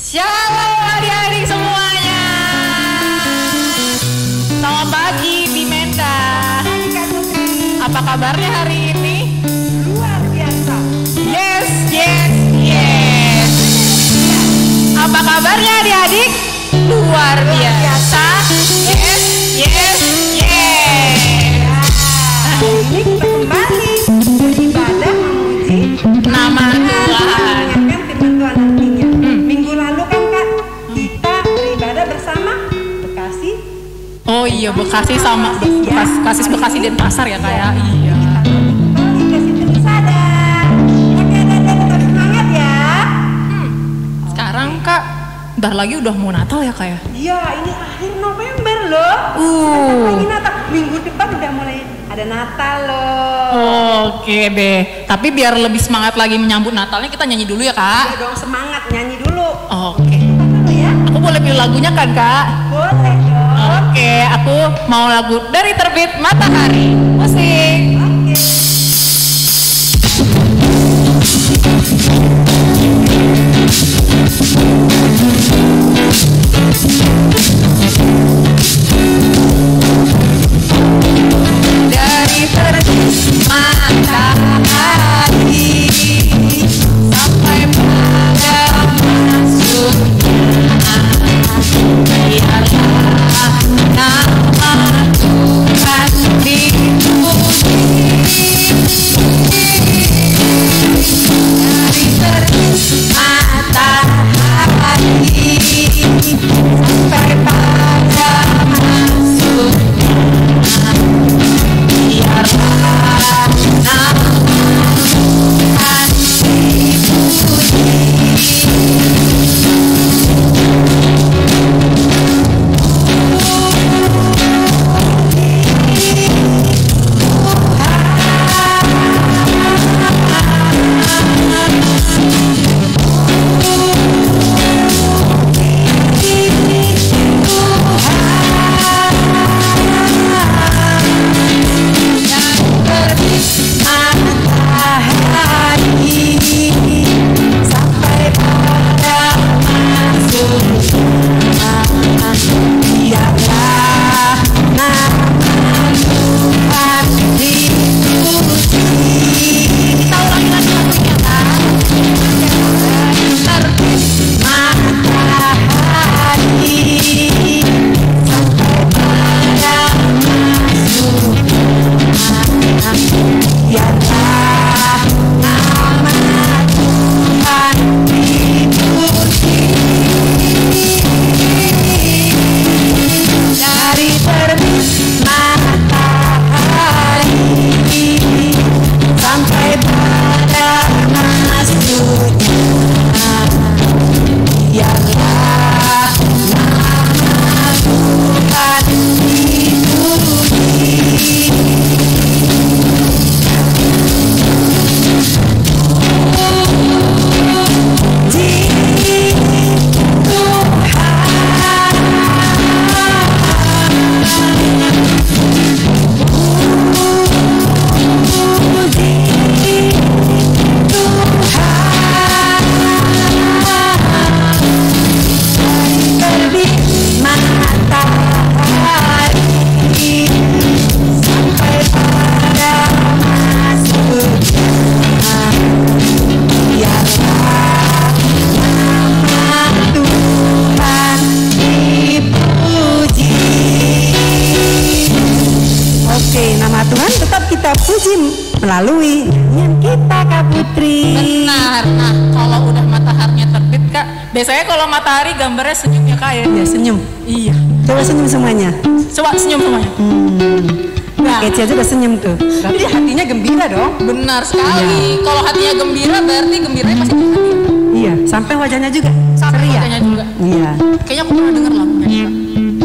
Shalom adik-adik semuanya. Selamat pagi Bimenda. Apa kabarnya hari ini? Luar biasa. Yes, yes, yes. Apa kabarnya adik-adik? Luar biasa. Yes, yes, yes. Ini kita kembali beribadah memuji Nama Tuhan. mengingatkan firman Tuhan artinya. Minggu lalu kan Kak, kita beribadah bersama Bekasi. Oh iya, Bekasi sama Bekasi dan Pasar ya kayak. Iya. Kembali ke situ sadar. Oke, tetap semangat ya. Sekarang Kak, bentar lagi udah mau Natal ya Kak ya? Iya, ini akhir November loh. Ini Natal. Minggu depan udah mulai ada Natal loh. Oke deh, tapi biar lebih semangat lagi menyambut Natalnya kita nyanyi dulu ya Ya Kak. dong, semangat nyanyi dulu. Oke, Dulu ya. aku boleh pilih lagunya kan Kak? Boleh dong. Oke, aku mau lagu dari Terbit Matahari. Musik. Oke. Dari terbit matahari sampai pada masuknya, biarlah nama Tuhan dipuji. Dari terbit matahari sampai pada masuknya, biarlah nama Tuhan Melalui nyanyian kita Kak Putri. Benar. Nah, kalau udah mataharinya terbit Kak, biasanya kalau matahari gambarnya senyum ya Kak ya? Ya senyum. Iya. Coba senyum semuanya. Coba senyum semuanya. Nah, Kece aja udah senyum tuh. Berarti hatinya gembira dong. Benar sekali. Kalau hatinya gembira berarti gembiranya masih di hati. Iya, sampai wajahnya juga. Sampai ceria. wajahnya juga. Iya. Kayaknya aku pernah dengar lagunya nih, Kak.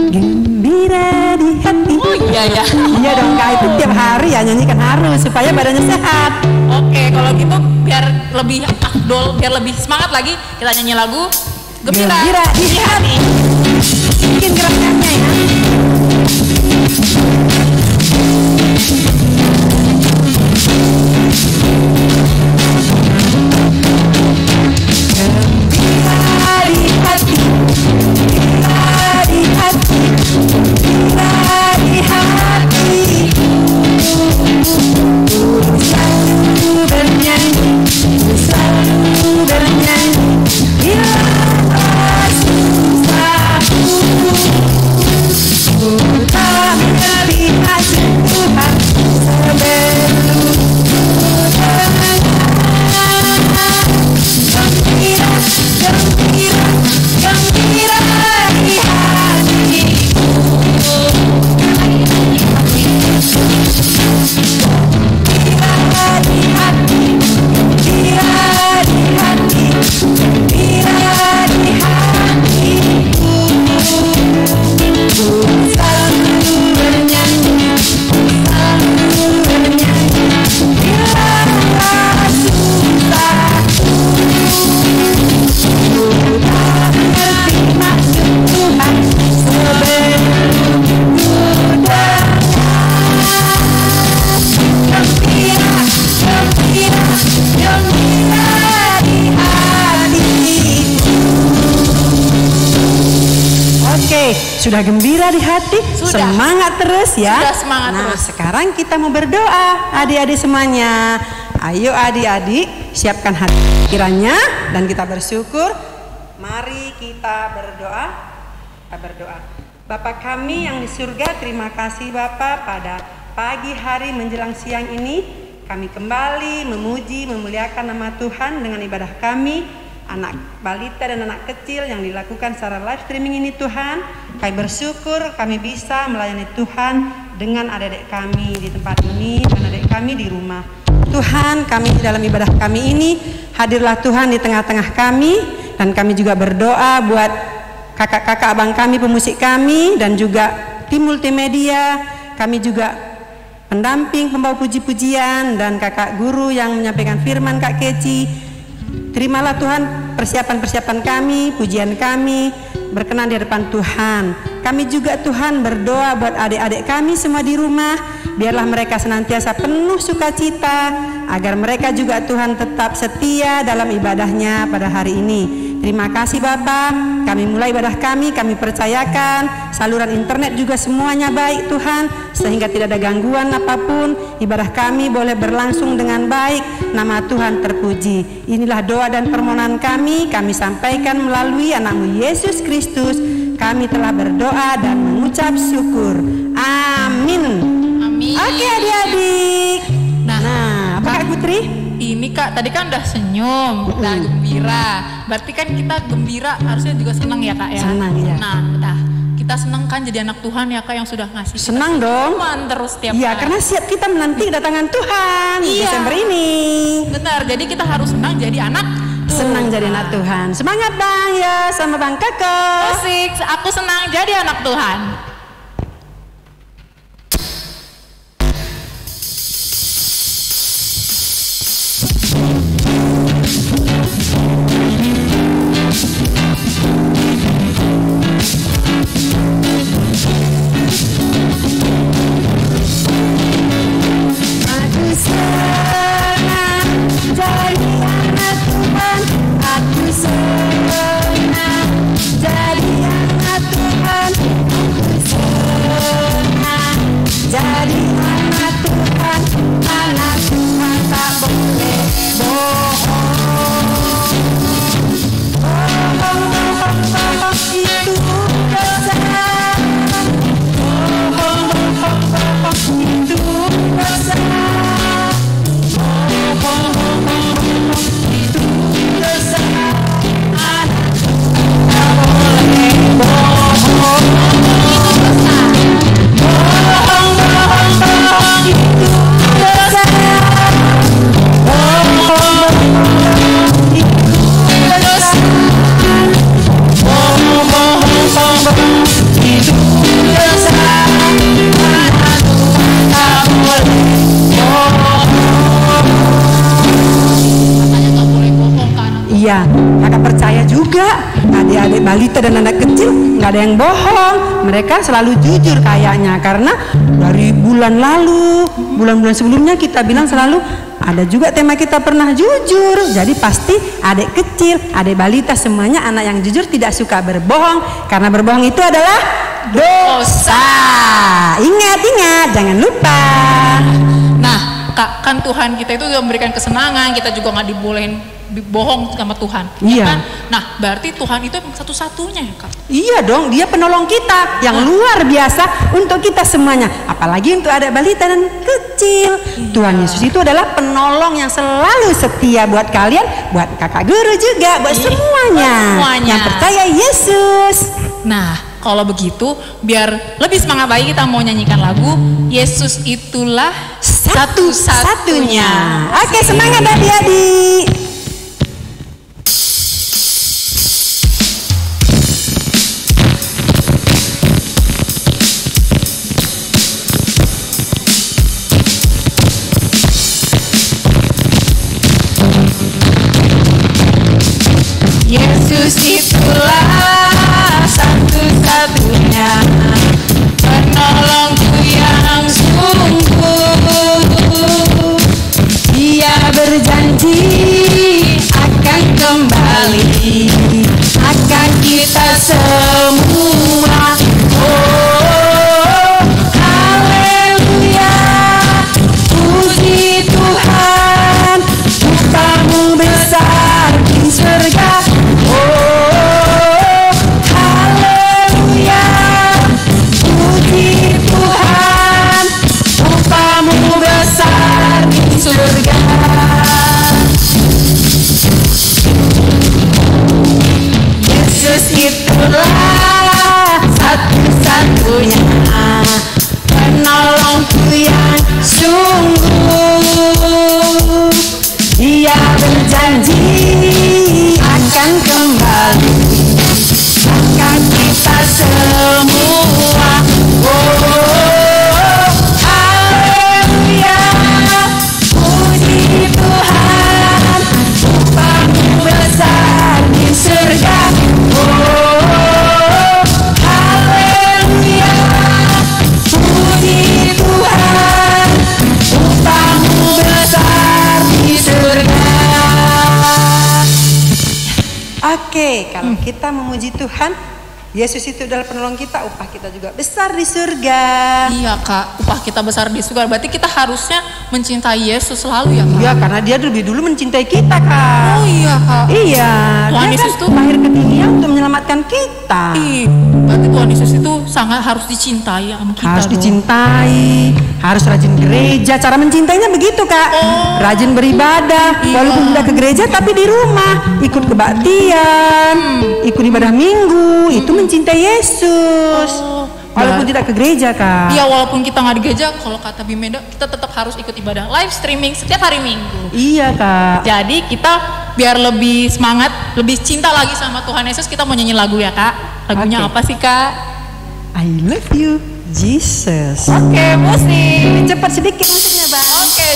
Gembira di hati. Oh iya ya. Iya dong Kak, itu tiap hari ya nyanyikan harus supaya badannya sehat. Oke, kalau gitu biar lebih afdol, biar lebih semangat lagi, kita nyanyi lagu Gembira, Gembira di hati. Bikin gerakannya ya. Gembira di hati. sudah gembira di hati? Sudah. Semangat terus ya. Sudah semangat terus. Sekarang kita mau berdoa, adik-adik semuanya. Ayo adik-adik, siapkan hati pikirannya dan kita bersyukur. Mari kita berdoa. Kita berdoa. Bapa kami yang di surga, terima kasih Bapa pada pagi hari menjelang siang ini. Kami kembali memuji, memuliakan nama Tuhan dengan ibadah kami, anak balita dan anak kecil yang dilakukan secara live streaming ini Tuhan. Kami bersyukur kami bisa melayani Tuhan dengan adik-adik kami di tempat ini dan adik kami di rumah. Tuhan, kami dalam ibadah kami ini, hadirlah Tuhan di tengah-tengah kami, dan kami juga berdoa buat kakak-kakak abang kami, pemusik kami, dan juga tim multimedia. Kami juga pendamping, pembawa puji-pujian, dan kakak guru yang menyampaikan firman, Kak Keci. Terimalah Tuhan persiapan-persiapan kami, pujian kami, berkenan di hadapan Tuhan. Kami juga Tuhan berdoa buat adik-adik kami semua di rumah. Biarlah mereka senantiasa penuh sukacita, agar mereka juga Tuhan tetap setia dalam ibadahnya pada hari ini. Terima kasih Bapa. Kami mulai ibadah kami percayakan saluran internet juga semuanya baik Tuhan, sehingga tidak ada gangguan apapun. Ibadah kami boleh berlangsung dengan baik. Nama Tuhan terpuji. Inilah doa dan permohonan kami sampaikan melalui anakmu Yesus Kristus. Kami telah berdoa dan mengucap syukur. Amin. Amin. Oke adik-adik. Nah, apa Kak Putri? Ini Kak, tadi kan udah senyum, udah gembira. Berarti kan kita gembira harusnya juga senang ya Kak ya? Senang ya. Nah, udah. Kita senang kan jadi anak Tuhan ya Kak, yang sudah ngasih. Senang dong. Tuhan terus tiap Iya, hari. karena siap kita menanti kedatangan Tuhan Desember ini. Benar, jadi kita harus senang jadi anak Tuhan. Senang jadi anak Tuhan. Semangat Bang ya, sama Bang Keko. Asik, aku senang jadi anak Tuhan. Iya, kakak percaya juga adik-adik balita dan anak kecil nggak ada yang bohong. Mereka selalu jujur kayaknya, karena dari bulan lalu, bulan-bulan sebelumnya kita bilang selalu ada juga tema kita pernah jujur. Jadi pasti adik kecil, adik balita semuanya anak yang jujur, tidak suka berbohong, karena berbohong itu adalah dosa. Ingat, jangan lupa. Nah, Kak, kan Tuhan kita itu juga memberikan kesenangan, kita juga nggak dibolehin bohong sama Tuhan. Iya. Kan? Nah, berarti Tuhan itu emang satu-satunya ya Kak? Iya dong, dia penolong kita yang luar biasa untuk kita semuanya. Apalagi untuk adik balita dan kecil. Tuhan Yesus itu adalah penolong yang selalu setia buat kalian, buat kakak guru juga, buat semuanya yang percaya Yesus. Nah, kalau begitu, biar lebih semangat lagi kita mau nyanyikan lagu Yesus itulah satu-satunya. Oke, semangat adik-adik. Yesus itulah satu-satunya penolongku yang sungguh. Dia berjanji akan kembali, akan kita semua punya penolongku yang sungguh. Dia berjanji akan kembali, maka kita semua haleluya, puji Tuhan, upahmu besar di surga. Haleluya, puji Tuhan, upahmu besar di surga. Oke, kalau kita memuji Tuhan, Yesus itu adalah penolong kita, upah kita juga besar di surga. Iya Kak, upah kita besar di surga. Berarti kita harusnya mencintai Yesus selalu ya Kak? Iya, karena dia lebih dulu mencintai kita Kak. Oh iya Kak. Iya, Tuhan dia Yesus kan tuh lahir ke dunia untuk menyelamatkan kita. Berarti Tuhan Yesus itu sangat harus dicintai sama kita. Harus dong. dicintai, harus rajin gereja. Cara mencintainya begitu Kak. Rajin beribadah, walaupun tidak ke gereja tapi di rumah, ikut kebaktian, ikut ibadah minggu, itu mencintai Yesus. Walaupun tidak ke gereja Kak. Iya, walaupun kita nggak di gereja, kalau kata Bimeda, kita tetap harus ikut ibadah live streaming setiap hari Minggu. Iya Kak. Jadi kita biar lebih semangat, lebih cinta lagi sama Tuhan Yesus, kita mau nyanyi lagu ya Kak. Lagunya Oke. apa sih Kak? I love you Jesus. Oke, musik. Cepat sedikit musiknya Bang. Oke.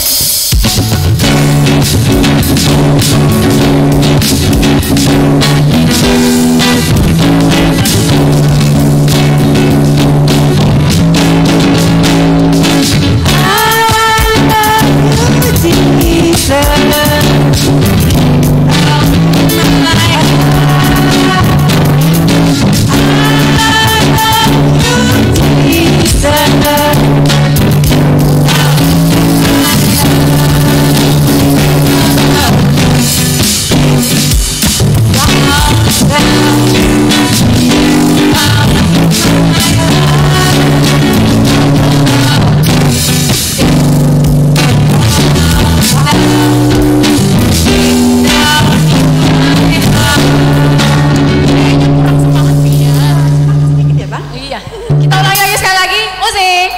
Iya. Kita ulangi lagi sekali lagi. Musik.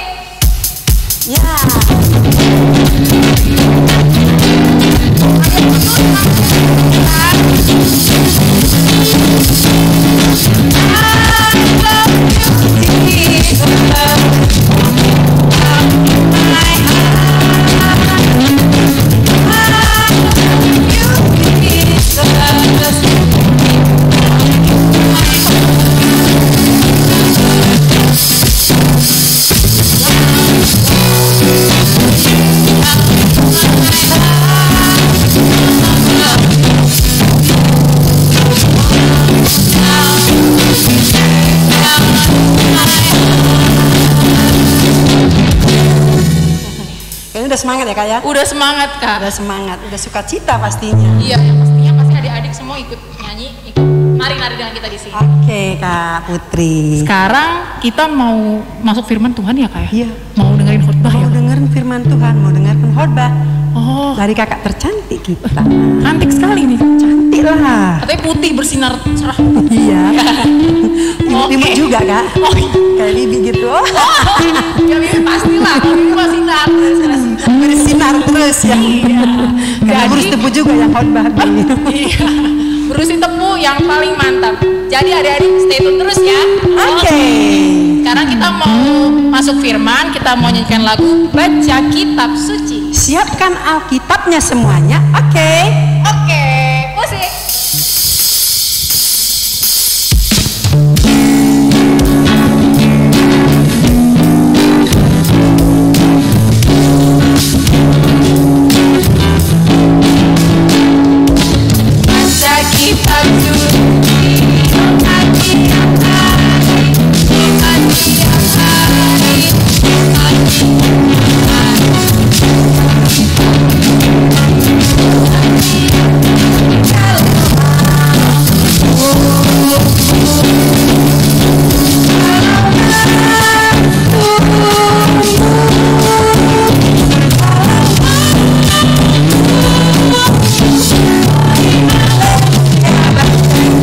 Ya. Kayaknya udah semangat ya Kak ya? Udah semangat Kak. Udah semangat, udah sukacita pastinya. Iya, yang pastinya pasti adik-adik semua ikut nyanyi, ikut nari-nari dengan kita di sini. Oke Kak Putri. Sekarang kita mau masuk firman Tuhan ya Kak ya? Iya. Mau dengerin khotbah ya? Mau dengerin firman Tuhan, mau dengarkan khotbah Oh, dari kakak tercantik kita. cantik sekali nih. Cantik lah. Katanya putih bersinar cerah. Iya. Oke. Imut juga Kak. Oh, Kayak Bibi gitu. ya Bibi pastilah, kalau Bibi bersinar. Bersinar terus ya. Karena Jadi- harus tebu juga yang khotbah nih. Iya, berusin tebu yang paling mantap. Jadi adik-adik stay tune terus ya. Oke. Sekarang kita mau masuk firman, kita mau nyanyikan lagu Baca Kitab Suci. Siapkan Alkitabnya semuanya. Oke. Oke, musik. Baca kitab suci, doa tiap hari, doa tiap hari, doa tiap hari.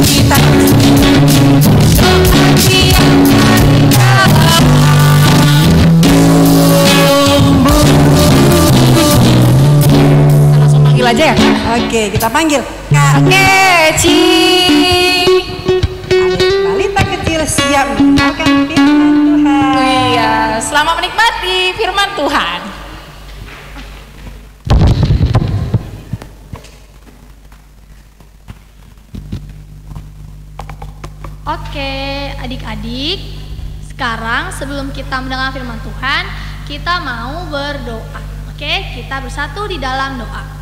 Kita Oke, kita panggil Kak Keci. Adik balita kecil siap mendengarkan firman Tuhan. Iya, selamat menikmati firman Tuhan. Oke, adik-adik, sekarang sebelum kita mendengar firman Tuhan, kita mau berdoa. Oke, kita bersatu di dalam doa.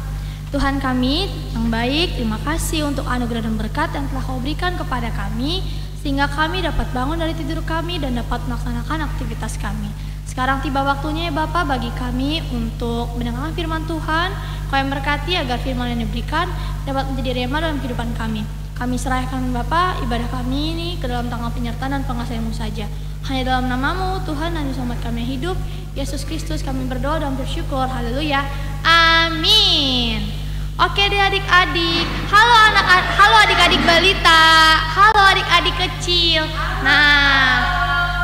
Tuhan kami yang baik, terima kasih untuk anugerah dan berkat yang telah Kau berikan kepada kami, sehingga kami dapat bangun dari tidur kami dan dapat melaksanakan aktivitas kami. Sekarang tiba waktunya ya Bapa bagi kami untuk mendengar firman Tuhan. Kau yang berkati agar firman yang diberikan dapat menjadi rema dalam kehidupan kami. Kami serahkan Bapa ibadah kami ini ke dalam tangan penyertaan dan pengasihan-Mu saja. Hanya dalam nama-Mu Tuhan dan selamat kami yang hidup, Yesus Kristus kami berdoa dan bersyukur. Haleluya. Amin. Oke deh adik-adik. Halo adik-adik balita. Halo adik-adik kecil. Nah,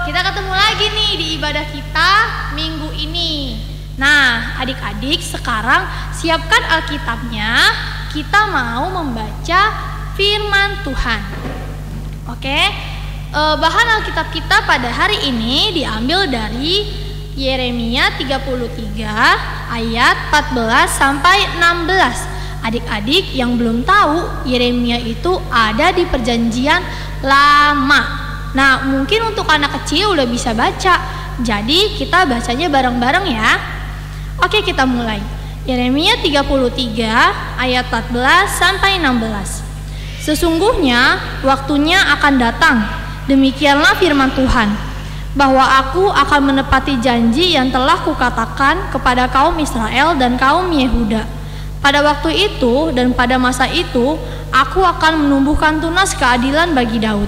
kita ketemu lagi nih di ibadah kita minggu ini. Nah, adik-adik sekarang siapkan Alkitabnya. Kita mau membaca firman Tuhan. Oke, bahan Alkitab kita pada hari ini diambil dari Yeremia 33 ayat 14 sampai 16. Adik-adik yang belum tahu, Yeremia itu ada di Perjanjian Lama. Nah, mungkin untuk anak kecil udah bisa baca. Jadi kita bacanya bareng-bareng ya. Oke, kita mulai. Yeremia 33 ayat 14 sampai 16. Sesungguhnya waktunya akan datang, demikianlah firman Tuhan, bahwa aku akan menepati janji yang telah kukatakan kepada kaum Israel dan kaum Yehuda. Pada waktu itu dan pada masa itu, aku akan menumbuhkan tunas keadilan bagi Daud.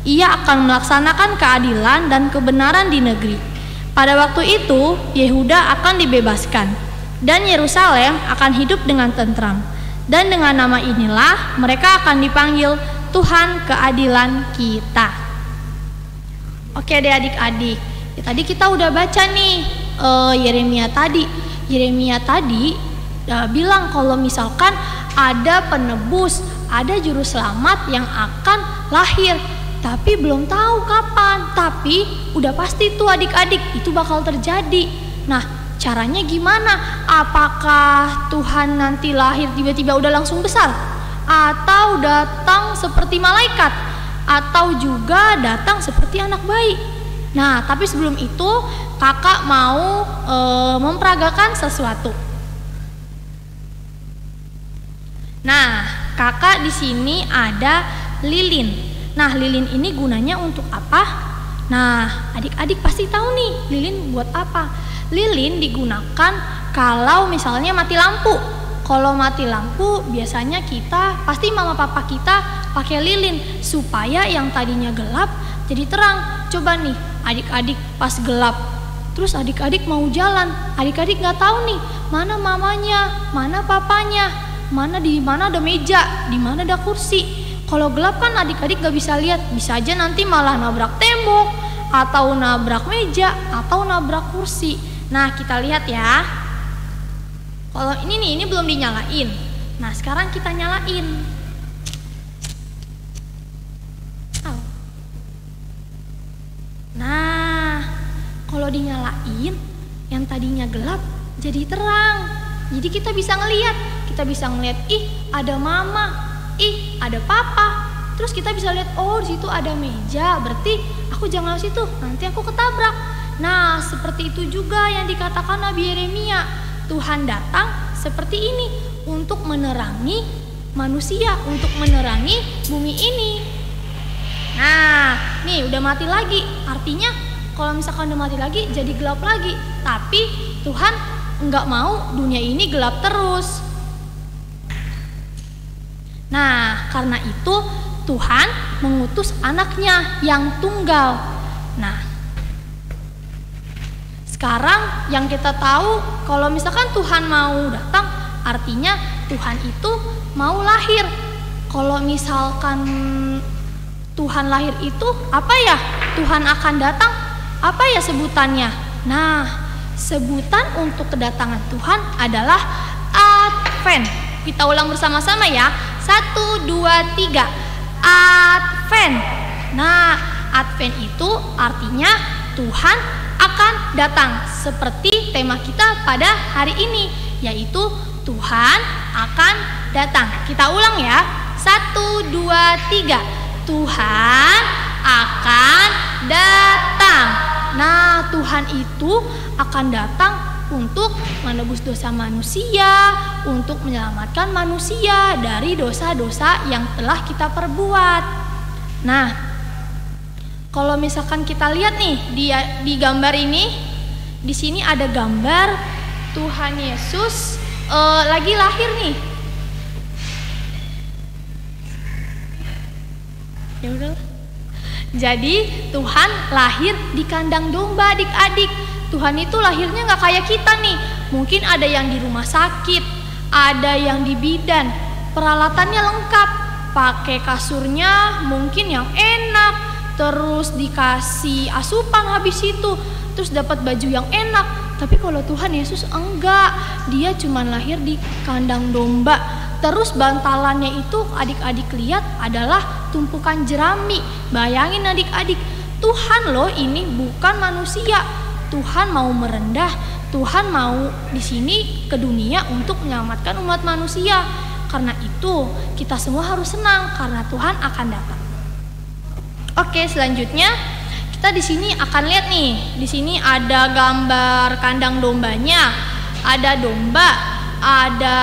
Ia akan melaksanakan keadilan dan kebenaran di negeri. Pada waktu itu, Yehuda akan dibebaskan, dan Yerusalem akan hidup dengan tentram. Dan dengan nama inilah mereka akan dipanggil Tuhan keadilan kita. Oke deh adik-adik, tadi kita udah baca nih Yeremia tadi. Yeremia tadi bilang kalau misalkan ada penebus, ada juru selamat yang akan lahir, tapi belum tahu kapan. Tapi udah pasti tuh adik-adik itu bakal terjadi. Nah, caranya gimana? Apakah Tuhan nanti lahir tiba-tiba udah langsung besar? Atau datang seperti malaikat? Atau juga datang seperti anak bayi? Nah, tapi sebelum itu kakak mau memperagakan sesuatu. Nah, kakak di sini ada lilin. Nah, lilin ini gunanya untuk apa? Nah, adik-adik pasti tahu nih, lilin buat apa? Lilin digunakan kalau misalnya mati lampu. Kalau mati lampu biasanya kita, pasti mama papa kita pakai lilin supaya yang tadinya gelap jadi terang. Coba nih adik-adik pas gelap, terus adik-adik mau jalan, adik-adik nggak tahu nih mana mamanya, mana papanya, di mana ada meja, di mana ada kursi. Kalau gelap kan adik-adik nggak bisa lihat, bisa aja nanti malah nabrak tembok atau nabrak meja atau nabrak kursi. Nah, kita lihat ya. Kalau ini belum dinyalain. Nah, sekarang kita nyalain. Nah, kalau dinyalain, yang tadinya gelap jadi terang. Jadi kita bisa ngelihat. Kita bisa ngelihat, ih ada mama, ih ada papa. Terus kita bisa lihat, oh di situ ada meja. Berarti aku jangan lewat situ, nanti aku ketabrak. Nah, seperti itu juga yang dikatakan Nabi Yeremia. Tuhan datang seperti ini untuk menerangi manusia, untuk menerangi bumi ini. Nah, nih udah mati lagi. Artinya kalau misalkan udah mati lagi jadi gelap lagi. Tapi Tuhan enggak mau dunia ini gelap terus. Nah, karena itu Tuhan mengutus anaknya yang tunggal. Nah, sekarang yang kita tahu kalau misalkan Tuhan mau datang, artinya Tuhan itu mau lahir. Kalau misalkan Tuhan lahir itu apa ya? Tuhan akan datang, apa ya sebutannya? Nah, sebutan untuk kedatangan Tuhan adalah Advent. Kita ulang bersama-sama ya. 1, 2, 3. Advent. Nah, Advent itu artinya Tuhan akan datang. Seperti tema kita pada hari ini, yaitu Tuhan akan datang. Kita ulang ya. 1, 2, 3. Tuhan akan datang. Nah, Tuhan itu akan datang untuk menebus dosa manusia, untuk menyelamatkan manusia dari dosa-dosa yang telah kita perbuat. Nah, kalau misalkan kita lihat nih di gambar ini, di sini ada gambar Tuhan Yesus lagi lahir nih. Ya udah. Jadi Tuhan lahir di kandang domba, adik-adik. Tuhan itu lahirnya nggak kayak kita nih. Mungkin ada yang di rumah sakit, ada yang di bidan. Peralatannya lengkap, pakai kasurnya mungkin yang enak, terus dikasih asupan habis itu, terus dapat baju yang enak. Tapi kalau Tuhan Yesus enggak, dia cuma lahir di kandang domba. Terus bantalannya itu adik-adik lihat adalah tumpukan jerami. Bayangin adik-adik, Tuhan loh ini bukan manusia. Tuhan mau merendah, Tuhan mau di sini ke dunia untuk menyelamatkan umat manusia. Karena itu kita semua harus senang karena Tuhan akan datang. Oke, selanjutnya kita di sini akan lihat nih. Di sini ada gambar kandang dombanya, ada domba, ada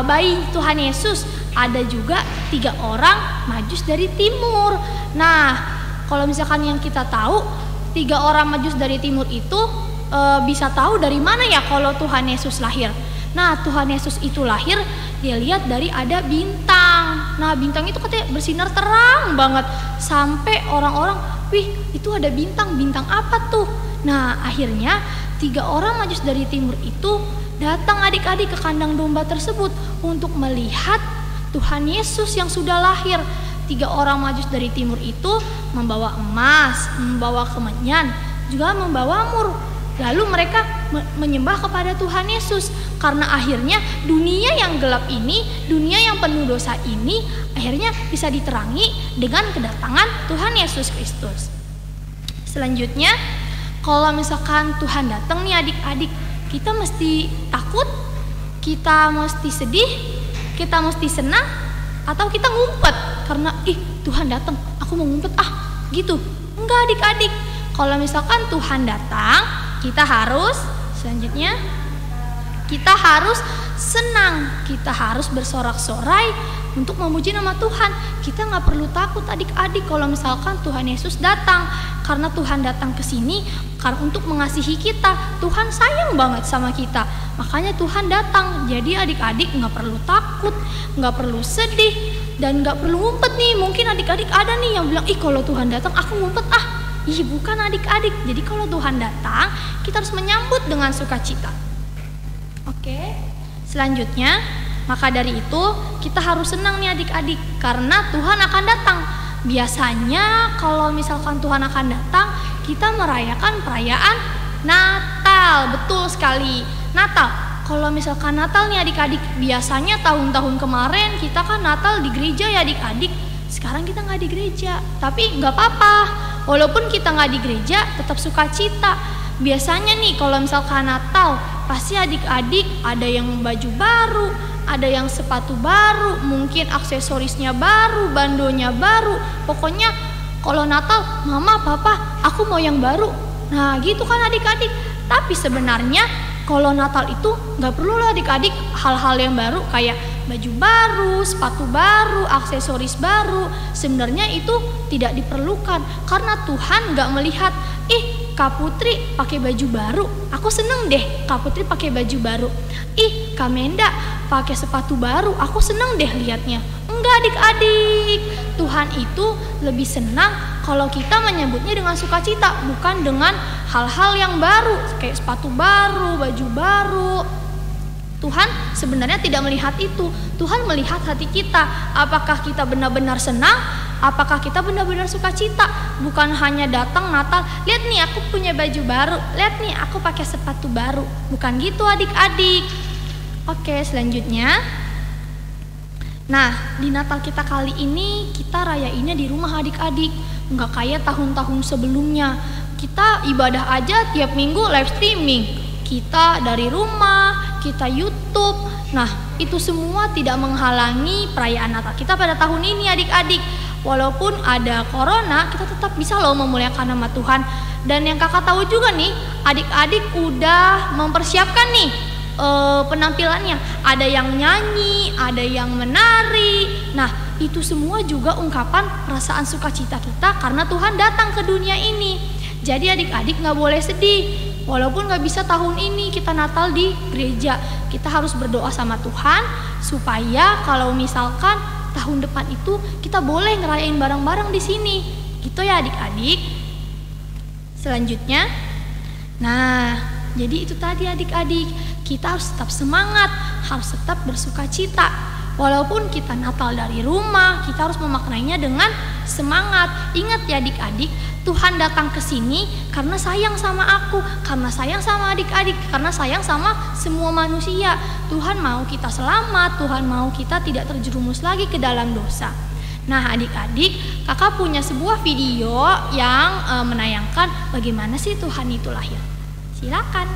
bayi Tuhan Yesus, ada juga 3 orang majus dari timur. Nah, kalau misalkan yang kita tahu 3 orang majus dari timur itu bisa tahu dari mana ya kalau Tuhan Yesus lahir. Nah, Tuhan Yesus itu lahir dia lihat dari ada bintang. Nah, bintang itu katanya bersinar terang banget sampai orang-orang, wih itu ada bintang, bintang apa tuh? Nah, akhirnya 3 orang majus dari timur itu datang adik-adik ke kandang domba tersebut untuk melihat Tuhan Yesus yang sudah lahir. 3 orang majus dari timur itu membawa emas, membawa kemenyan, juga membawa mur. Lalu mereka menyembah kepada Tuhan Yesus. Karena akhirnya dunia yang gelap ini, dunia yang penuh dosa ini, akhirnya bisa diterangi dengan kedatangan Tuhan Yesus Kristus. Selanjutnya, kalau misalkan Tuhan datang nih adik-adik, kita mesti takut, kita mesti sedih, kita mesti senang, atau kita ngumpet karena Tuhan datang, aku mau ngumpet gitu. Enggak adik-adik. Kalau misalkan Tuhan datang, kita harus selanjutnya kita harus senang, kita harus bersorak-sorai untuk memuji nama Tuhan. Kita nggak perlu takut adik-adik kalau misalkan Tuhan Yesus datang, karena Tuhan datang ke sini karena untuk mengasihi kita. Tuhan sayang banget sama kita, makanya Tuhan datang. Jadi adik-adik nggak perlu takut, nggak perlu sedih, dan nggak perlu ngumpet nih. Mungkin adik-adik ada nih yang bilang, kalau Tuhan datang aku ngumpet bukan adik-adik. Jadi kalau Tuhan datang, kita harus menyambut dengan sukacita. Oke, selanjutnya, maka dari itu kita harus senang nih adik-adik karena Tuhan akan datang. Biasanya kalau misalkan Tuhan akan datang, kita merayakan perayaan Natal. Betul sekali, Natal. Kalau misalkan Natal nih adik-adik, biasanya tahun-tahun kemarin kita kan Natal di gereja ya adik-adik. Sekarang kita nggak di gereja, tapi nggak apa-apa. Walaupun kita nggak di gereja, tetap sukacita. Biasanya nih kalau misalkan Natal, pasti adik-adik ada yang baju baru, ada yang sepatu baru, mungkin aksesorisnya baru, bandonya baru. Pokoknya kalau Natal, mama, papa, aku mau yang baru. Nah gitu kan adik-adik. Tapi sebenarnya kalau Natal itu nggak perlu lah adik-adik hal-hal yang baru kayak baju baru, sepatu baru, aksesoris baru. Sebenarnya itu tidak diperlukan karena Tuhan nggak melihat, Kak Putri pakai baju baru, aku seneng deh Kak Putri pakai baju baru. Kak Menda pakai sepatu baru, aku seneng deh liatnya. Enggak adik-adik, Tuhan itu lebih senang kalau kita menyambutnya dengan sukacita, bukan dengan hal-hal yang baru kayak sepatu baru, baju baru. Tuhan sebenarnya tidak melihat itu. Tuhan melihat hati kita. Apakah kita benar-benar senang? Apakah kita benar-benar sukacita? Bukan hanya datang Natal, lihat nih aku punya baju baru, lihat nih aku pakai sepatu baru. Bukan gitu adik-adik. Oke, selanjutnya Nah, di Natal kita kali ini kita rayainnya di rumah adik-adik. Nggak kayak tahun-tahun sebelumnya. Kita ibadah aja tiap minggu live streaming. Kita dari rumah, kita YouTube. Nah, itu semua tidak menghalangi perayaan Natal kita pada tahun ini adik-adik. Walaupun ada corona, kita tetap bisa loh memuliakan nama Tuhan. Dan yang kakak tahu juga nih, adik-adik udah mempersiapkan nih penampilannya. Ada yang nyanyi, ada yang menari. Nah, itu semua juga ungkapan perasaan sukacita kita karena Tuhan datang ke dunia ini. Jadi adik-adik gak boleh sedih. Walaupun gak bisa tahun ini kita Natal di gereja, kita harus berdoa sama Tuhan supaya kalau misalkan tahun depan itu kita boleh ngerayain bareng-bareng di sini. Gitu ya adik-adik. Selanjutnya, nah, jadi itu tadi adik-adik, kita harus tetap semangat, harus tetap bersuka cita. Walaupun kita Natal dari rumah, kita harus memaknainya dengan semangat. Ingat ya adik-adik, Tuhan datang ke sini karena sayang sama aku, karena sayang sama adik-adik, karena sayang sama semua manusia. Tuhan mau kita selamat, Tuhan mau kita tidak terjerumus lagi ke dalam dosa. Nah adik-adik, kakak punya sebuah video yang menayangkan bagaimana sih Tuhan itu lahir. Silakan.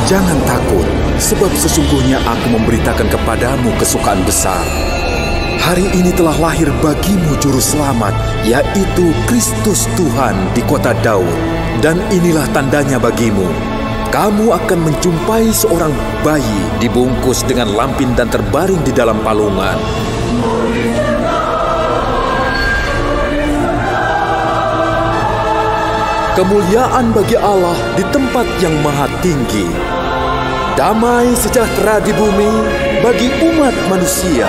Jangan takut, sebab sesungguhnya aku memberitakan kepadamu kesukaan besar. Hari ini telah lahir bagimu juru selamat, yaitu Kristus Tuhan di kota Daud. Dan inilah tandanya bagimu. Kamu akan menjumpai seorang bayi dibungkus dengan lampin dan terbaring di dalam palungan. Kemuliaan bagi Allah di tempat yang maha tinggi. Damai sejahtera di bumi bagi umat manusia.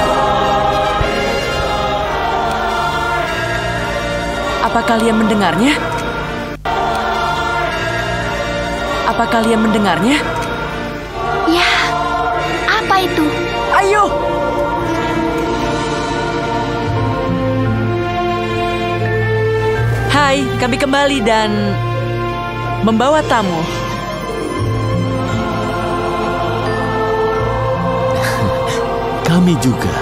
Apa kalian mendengarnya? Apa kalian mendengarnya? Ya, apa itu? Ayo! Hai, kami kembali dan membawa tamu. Kami juga.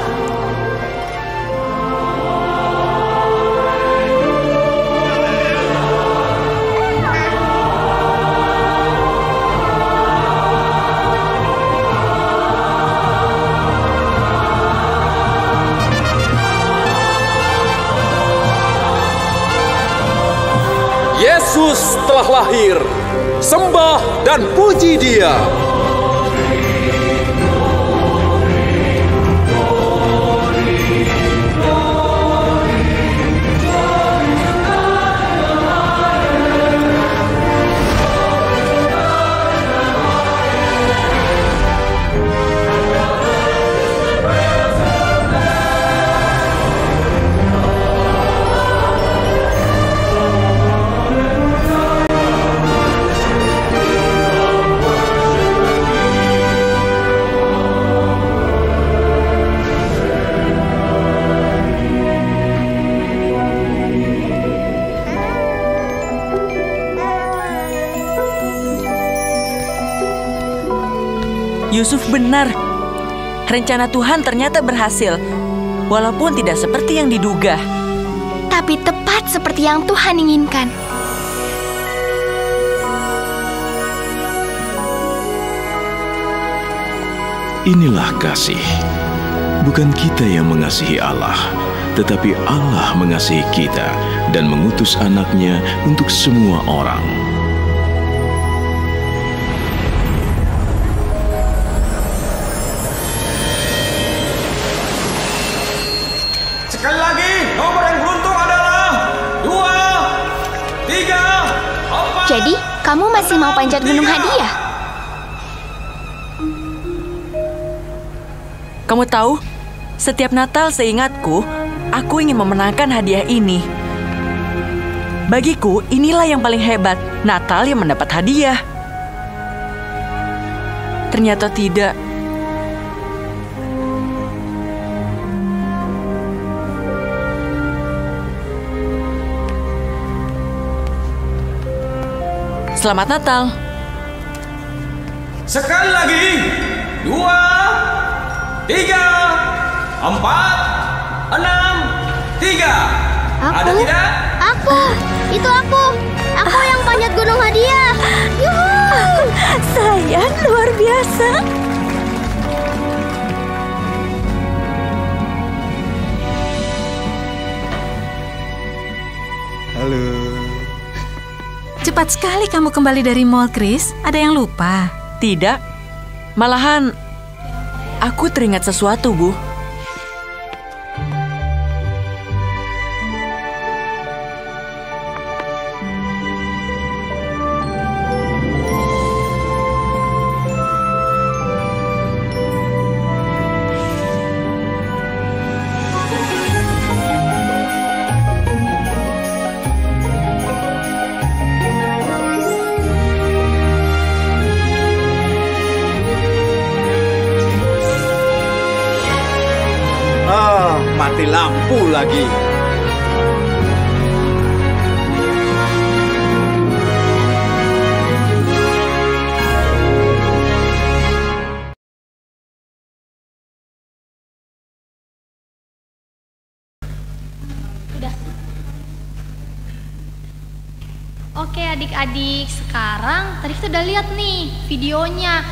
Yesus telah lahir. Sembah dan puji Dia. Yusuf benar. Rencana Tuhan ternyata berhasil, walaupun tidak seperti yang diduga. Tapi tepat seperti yang Tuhan inginkan. Inilah kasih. Bukan kita yang mengasihi Allah, tetapi Allah mengasihi kita dan mengutus anaknya untuk semua orang. Sekali lagi, nomor yang beruntung adalah 2, 3, 4. Jadi, kamu masih mau panjat gunung hadiah? Kamu tahu, setiap Natal seingatku, aku ingin memenangkan hadiah ini. Bagiku, inilah yang paling hebat, Natal yang mendapat hadiah. Ternyata tidak. Selamat Natal. Sekali lagi. 2, 3, 4, 6, 3. Ada tidak? Aku. Itu aku. Aku yang panjat gunung hadiah. Yuhu. Saya luar biasa. Halo. Cepat sekali kamu kembali dari mall, Chris. Ada yang lupa? Tidak. Malahan, aku teringat sesuatu, Bu. Mati lampu lagi. Oke adik-adik, sekarang tadi kita udah lihat nih videonya.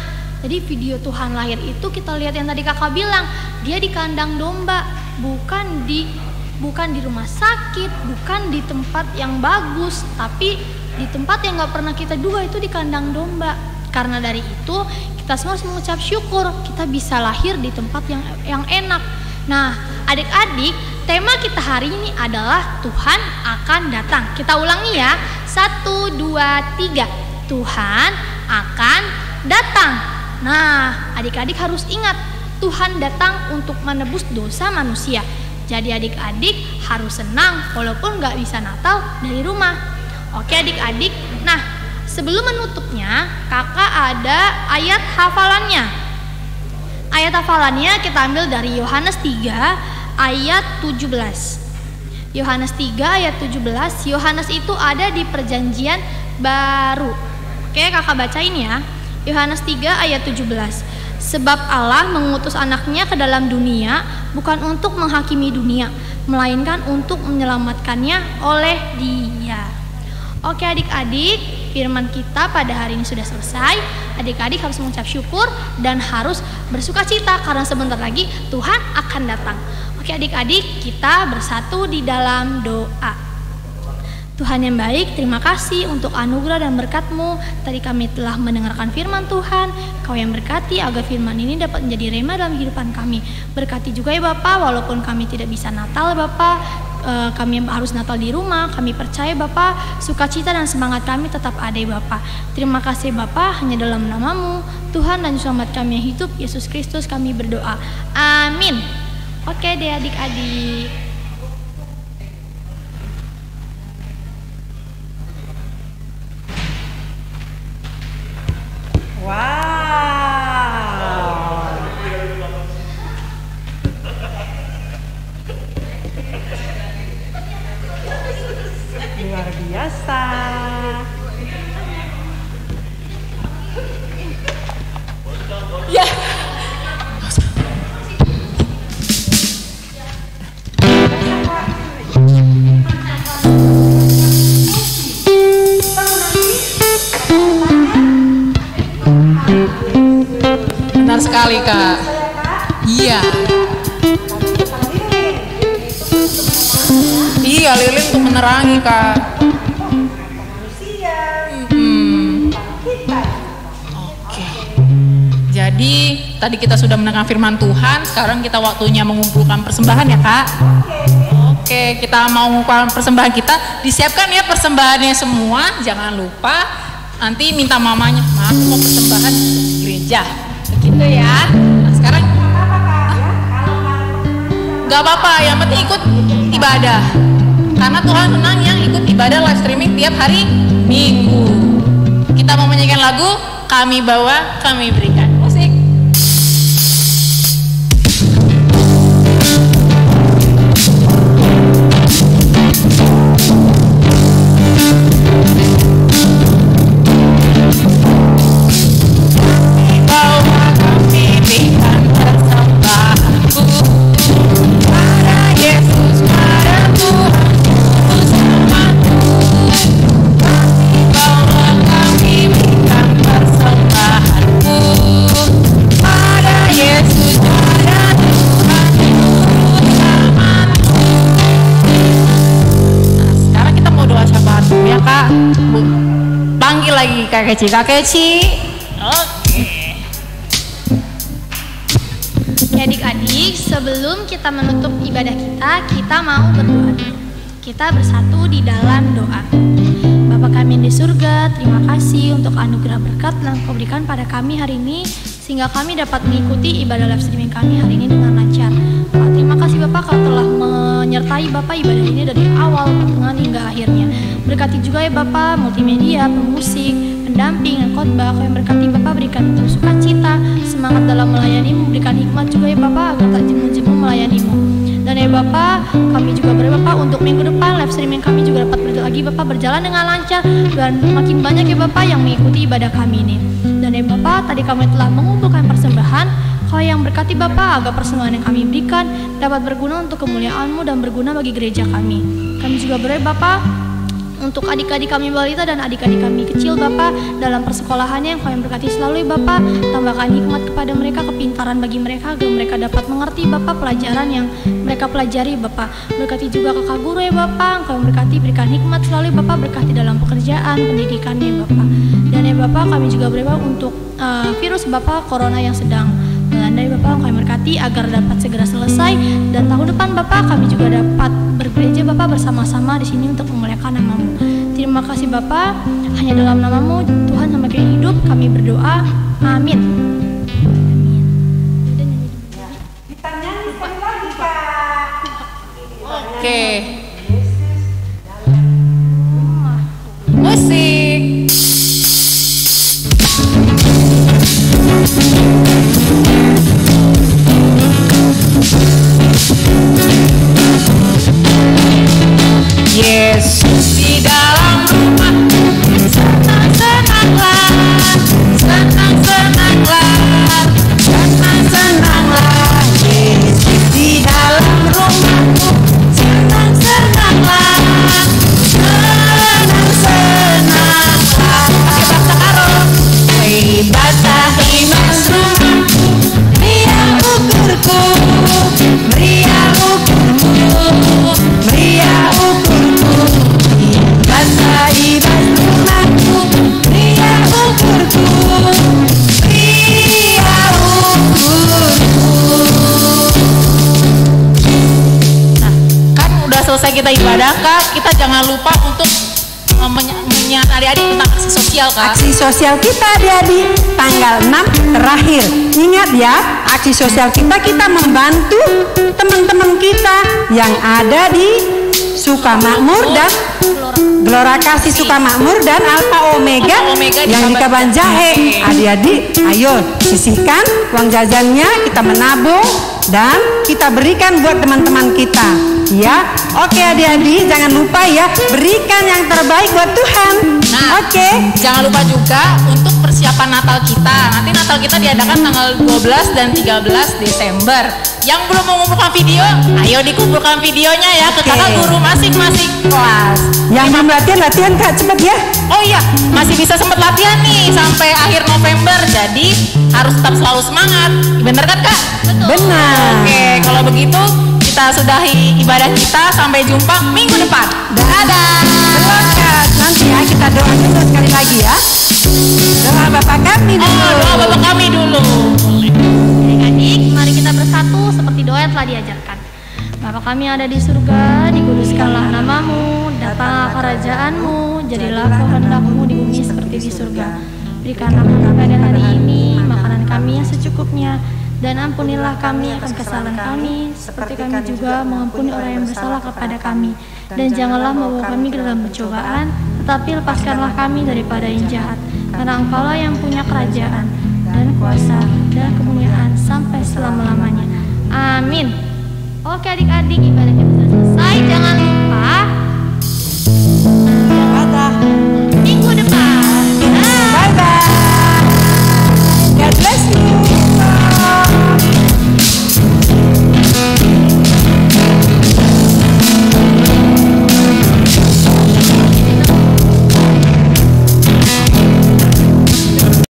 Jadi video Tuhan lahir itu kita lihat yang tadi kakak bilang, dia di kandang domba, bukan di rumah sakit, bukan di tempat yang bagus, tapi di tempat yang gak pernah kita duga, itu di kandang domba. Karena dari itu kita semua harus mengucap syukur kita bisa lahir di tempat yang enak. Nah adik-adik, tema kita hari ini adalah Tuhan akan datang. Kita ulangi ya, 1, 2, 3. Tuhan akan datang. Nah, adik-adik harus ingat, Tuhan datang untuk menebus dosa manusia. Jadi adik-adik harus senang walaupun gak bisa Natal dari rumah. Oke adik-adik, nah sebelum menutupnya, kakak ada ayat hafalannya. Ayat hafalannya kita ambil dari Yohanes 3 ayat 17. Yohanes 3 ayat 17, Yohanes itu ada di perjanjian baru. Oke kakak bacain ya. Yohanes 3 ayat 17. Sebab Allah mengutus anaknya ke dalam dunia bukan untuk menghakimi dunia, melainkan untuk menyelamatkannya oleh Dia. Oke adik-adik, firman kita pada hari ini sudah selesai. Adik-adik harus mengucap syukur dan harus bersuka cita karena sebentar lagi Tuhan akan datang. Oke adik-adik, kita bersatu di dalam doa. Tuhan yang baik, terima kasih untuk anugerah dan berkat-Mu. Tadi kami telah mendengarkan firman Tuhan. Kau yang berkati agar firman ini dapat menjadi rema dalam kehidupan kami. Berkati juga ya Bapak, walaupun kami tidak bisa Natal Bapak, kami harus Natal di rumah. Kami percaya Bapak, sukacita dan semangat kami tetap ada ya Bapak. Terima kasih Bapak, hanya dalam nama-Mu, Tuhan dan Selamat kami yang hidup, Yesus Kristus kami berdoa. Amin. Oke deh adik-adik. Wow. Luar biasa. Ya. Benar sekali Kak. Iya. Iya, lilin untuk menerangi Kak. Oke. Jadi tadi kita sudah mendengar firman Tuhan. Sekarang kita waktunya mengumpulkan persembahan ya Kak. Oke, kita mau mengumpulkan persembahan kita. Disiapkan ya persembahannya semua. Jangan lupa nanti minta mamanya, "Ma, aku mau persembahan di gereja." Begitu ya. Nah, sekarang nggak apa-apa, yang penting ikut ibadah. Karena Tuhan senang yang ikut ibadah live streaming tiap hari Minggu. Kita mau menyanyikan lagu Kami Bawa, Kami Berikan. Musik. kakek Ci. Oke. Ya adik-adik, sebelum kita menutup ibadah kita mau berdoa dulu. Kita bersatu di dalam doa. Bapa kami yang di surga, terima kasih untuk anugerah berkat yang Kau berikan pada kami hari ini, sehingga kami dapat mengikuti ibadah live streaming kami hari ini dengan lancar. Terima kasih Bapak Kau telah menyertai Bapak ibadah ini dari awal, pertengahan hingga akhirnya. Berkati juga ya Bapak multimedia, pemusik, pendamping, dan khotbah. Kau yang berkati Bapak berikan terus sukacita, semangat dalam melayani-Mu, berikan hikmat juga ya Bapak agar tak jemu-jemu melayani-Mu. Dan ya Bapak, kami juga berdoa Bapak untuk minggu depan live streaming kami juga dapat lagi Bapak berjalan dengan lancar dan makin banyak ya Bapak yang mengikuti ibadah kami ini. Dan ya Bapak, tadi kami telah mengumpulkan persembahan. Kau yang berkati Bapak agar persembahan yang kami berikan dapat berguna untuk kemuliaan-Mu dan berguna bagi gereja kami. Kami juga berdoa Bapak untuk adik-adik kami balita dan adik-adik kami kecil Bapak dalam persekolahannya yang Kau yang berkati selalu ya Bapak. Tambahkan hikmat kepada mereka, kepintaran bagi mereka agar mereka dapat mengerti Bapak pelajaran yang mereka pelajari Bapak. Berkati juga kakak guru ya Bapak, Kau yang berkati berikan hikmat selalu ya Bapak, berkati dalam pekerjaan, pendidikannya ya Bapak. Dan ya Bapak, kami juga berdoa untuk virus Bapak Corona yang sedang melanda ya Bapak, Kau yang berkati agar dapat segera selesai, dan tahun depan Bapak kami juga dapat bergereja Bapak bersama-sama di sini untuk memuliakan nama-Mu. Terima kasih Bapak, hanya dalam nama-Mu Tuhan sampai ke hidup kami berdoa. Amin. Kita nyanyi sekali lagi Kak. Oke. Musik. Yesus di dalam rumahku, senang-senanglah, senang-senanglah, senang-senanglah. Yesus di dalam rumahku, senang-senanglah, senang-senanglah. Pakai bahasa karo. Wei basahi mas rumahku, meriah ukurku, meriah ukurku, meriah ukurku. Basahi mas rumahku, meriah ukurku, meriah ukurku. Nah, kan udah selesai kita ibadah Kak, kita jangan lupa untuk mengingat adik-adik tentang aksi sosial Kak. Aksi sosial kita adik-adik tanggal 6 terakhir. Ingat ya, aksi sosial kita membantu teman-teman kita yang ada di Sukamakmur dan Gelora Kasih Sukamakmur dan Alfa Omega yang di Kabanjahe. Adik-adik, ayo sisihkan uang jajannya, kita menabung dan kita berikan buat teman-teman kita. Ya, oke adik-adik, jangan lupa ya, berikan yang terbaik buat Tuhan. Nah, oke. Jangan lupa juga untuk persiapan Natal kita. Nanti Natal kita diadakan tanggal 12 dan 13 Desember. Yang belum mengumpulkan video, ayo dikumpulkan videonya ya ke kakak guru masing-masing kelas. Yang belum latihan Kak, cepet ya. Oh iya, masih bisa sempat latihan nih sampai akhir November. Jadi harus tetap selalu semangat. Bener kan Kak? Betul. Benar. Oke, kalau begitu kita sudahi ibadah kita. Sampai jumpa minggu depan. Dadah. Selamat. Nanti ya kita doa dulu sekali lagi ya. Doa Bapak kami dulu. Oh, doa Bapak kami dulu. Adik-adik, mari kita bersatu seperti doa yang telah diajarkan. Bapa kami yang ada di surga, dikuduskanlah nama-Mu, datanglah kerajaan-Mu, jadilah kehendak-Mu di bumi seperti di surga. Berikanlah kami pada hari ini makanan kami yang secukupnya, dan ampunilah kami akan kesalahan kami, seperti kami juga mengampuni orang yang bersalah kepada kami. Dan janganlah membawa kami ke dalam pencobaan, tetapi lepaskanlah kami daripada yang jahat. Karena Engkaulah yang punya kerajaan, dan kuasa, dan kemuliaan sampai selama-lamanya. Amin. Oke adik-adik, ibadah